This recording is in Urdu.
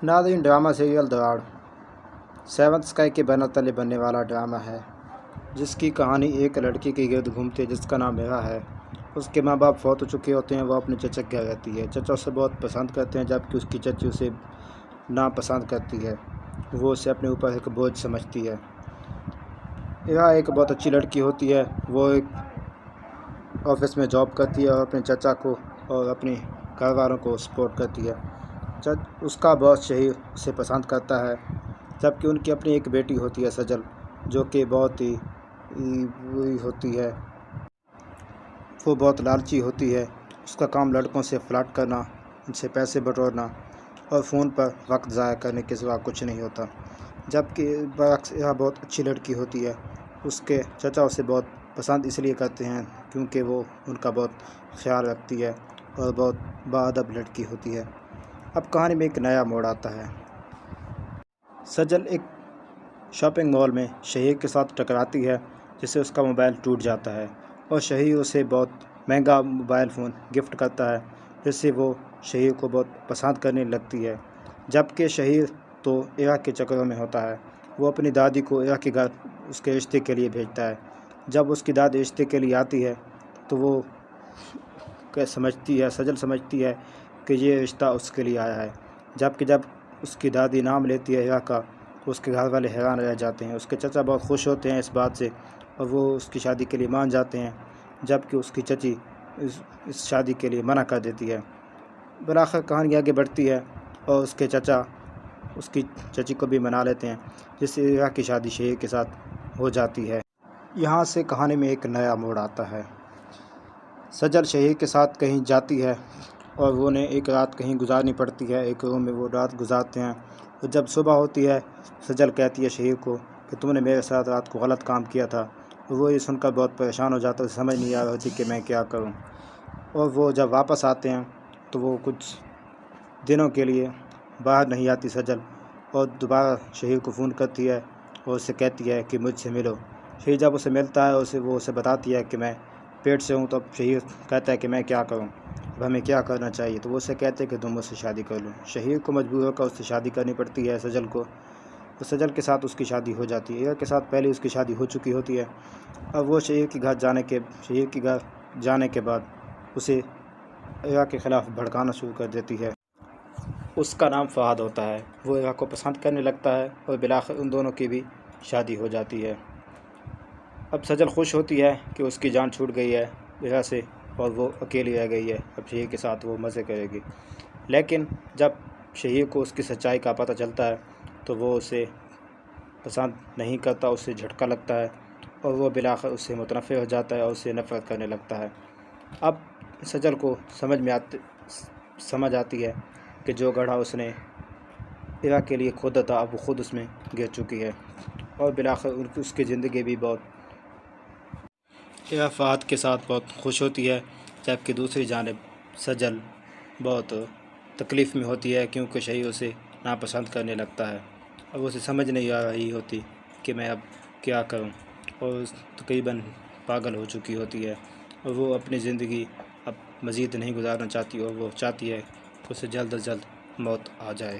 ناظرین، ڈرامہ سیریل دراڑ 7th اسکائی کے بینر تلے بننے والا ڈرامہ ہے، جس کی کہانی ایک لڑکی کے گرد گھومتی ہے جس کا نام میرا ہے۔ اس کے ماں باپ فوت ہو چکے ہوتے ہیں، وہ اپنے چچا کے گھر رہتی ہے۔ چچا اسے بہت پسند کرتے ہیں، جبکہ اس کی چچی اسے ناپسند کرتی ہے، وہ اسے اپنے اوپر ایک بوجھ سمجھتی ہے۔ ایرا ایک بہت اچھی لڑکی ہوتی ہے، وہ ایک آفس میں جاب کرتی ہے اور اپنے چچا کو اور اپنے گھر والوں کو سپورٹ کرتی ہے۔ اس کا باس شہیر اسے پسند کرتا ہے، جبکہ ان کی اپنی ایک بیٹی ہوتی ہے سجل، جو کہ بہت ہی بری ہوتی ہے۔ وہ بہت لالچی ہوتی ہے، اس کا کام لڑکوں سے فلرٹ کرنا، ان سے پیسے بٹورنا اور فون پر وقت ضائع کرنے کے سوا کچھ نہیں ہوتا۔ جبکہ برعکس ایرا بہت اچھی لڑکی ہوتی ہے، اس کے چچا اسے بہت پسند اس لیے کرتے ہیں کیونکہ وہ ان کا بہت خیال رکھتی ہے اور بہت باادب لڑکی ہوتی ہے۔ اب کہانی میں ایک نیا موڑ آتا ہے۔ سجل ایک شاپنگ مال میں شہیر کے ساتھ ٹکراتی ہے، جس سے اس کا موبائل ٹوٹ جاتا ہے اور شہیر اسے بہت مہنگا موبائل فون گفٹ کرتا ہے، جس سے وہ شہیر کو بہت پسند کرنے لگتی ہے۔ جبکہ شہیر تو ایرا کے چکروں میں ہوتا ہے، وہ اپنی دادی کو ایرا کے گھر اس کے رشتے کے لیے بھیجتا ہے۔ جب اس کی دادی رشتے کے لیے آتی ہے تو وہ سجل سمجھتی ہے کہ یہ رشتہ اس کے لیے آیا ہے، جبکہ جب اس کی دادی نام لیتی ہے ایرا کا تو اس کے گھر والے حیران رہ جاتے ہیں۔ اس کے چچا بہت خوش ہوتے ہیں اس بات سے اور وہ اس کی شادی کے لیے مان جاتے ہیں، جبکہ اس کی چچی اس شادی کے لیے منع کر دیتی ہے۔ بالآخر کہانی آگے بڑھتی ہے اور اس کے چچا اس کی چچی کو بھی منا لیتے ہیں، جس سے ایرا کی شادی شہیر کے ساتھ ہو جاتی ہے۔ یہاں سے کہانی میں ایک نیا موڑ آتا ہے۔ سجل شہیر کے ساتھ کہیں جاتی ہے اور وہ انہیں ایک رات کہیں گزارنی پڑتی ہے، ایک روم میں وہ رات گزارتے ہیں، اور جب صبح ہوتی ہے سجل کہتی ہے شہیر کو کہ تم نے میرے ساتھ رات کو غلط کام کیا تھا، اور وہ یہ سن کر بہت پریشان ہو جاتا ہے، سمجھ نہیں آ رہی تھی کہ میں کیا کروں۔ اور وہ جب واپس آتے ہیں تو وہ کچھ دنوں کے لیے باہر نہیں آتی سجل، اور دوبارہ شہیر کو فون کرتی ہے اور اسے کہتی ہے کہ مجھ سے ملو۔ شہیر جب اسے ملتا ہے وہ اسے بتاتی ہے کہ میں پیٹ سے ہوں، تو اب شہیر کہتا ہے کہ میں کیا کروں، اب ہمیں کیا کرنا چاہیے، تو وہ اسے کہتے ہیں کہ تم مجھ سے شادی کر لو۔ شہیر کو مجبور ہو کر اس سے شادی کرنی پڑتی ہے سجل کو، تو سجل کے ساتھ اس کی شادی ہو جاتی ہے۔ ایرا کے ساتھ پہلے اس کی شادی ہو چکی ہوتی ہے، اب وہ شہیر کے گھر جانے کے بعد اسے ایرا کے خلاف بھڑکانا شروع کر دیتی ہے۔ اس کا نام فہد ہوتا ہے، وہ ایرا کو پسند کرنے لگتا ہے اور بالآخر ان دونوں کی بھی شادی ہو جاتی ہے۔ اب سجل خوش ہوتی ہے کہ اس کی جان چھوٹ گئی ہے ایرا سے اور وہ اکیلی رہ گئی ہے، اب شہیر کے ساتھ وہ مزے کرے گی۔ لیکن جب شہیر کو اس کی سچائی کا پتہ چلتا ہے تو وہ اسے پسند نہیں کرتا، اسے جھٹکا لگتا ہے اور وہ بالآخر اس سے متنفر ہو جاتا ہے اور اسے نفرت کرنے لگتا ہے۔ اب سجل کو سمجھ آتی ہے کہ جو گڑھا اس نے ایرا کے لیے کھودا تھا اب وہ خود اس میں گر چکی ہے، اور بالآخر اس کی زندگی بھی ایرا فہد کے ساتھ بہت خوش ہوتی ہے، جبکہ دوسری جانب سجل بہت تکلیف میں ہوتی ہے کیونکہ شہیر اسے ناپسند کرنے لگتا ہے۔ اب اسے سمجھ نہیں آ رہی ہوتی کہ میں اب کیا کروں، اور تقریباً پاگل ہو چکی ہوتی ہے، اور وہ اپنی زندگی اب مزید نہیں گزارنا چاہتی، اور وہ چاہتی ہے کہ اسے جلد از جلد موت آ جائے۔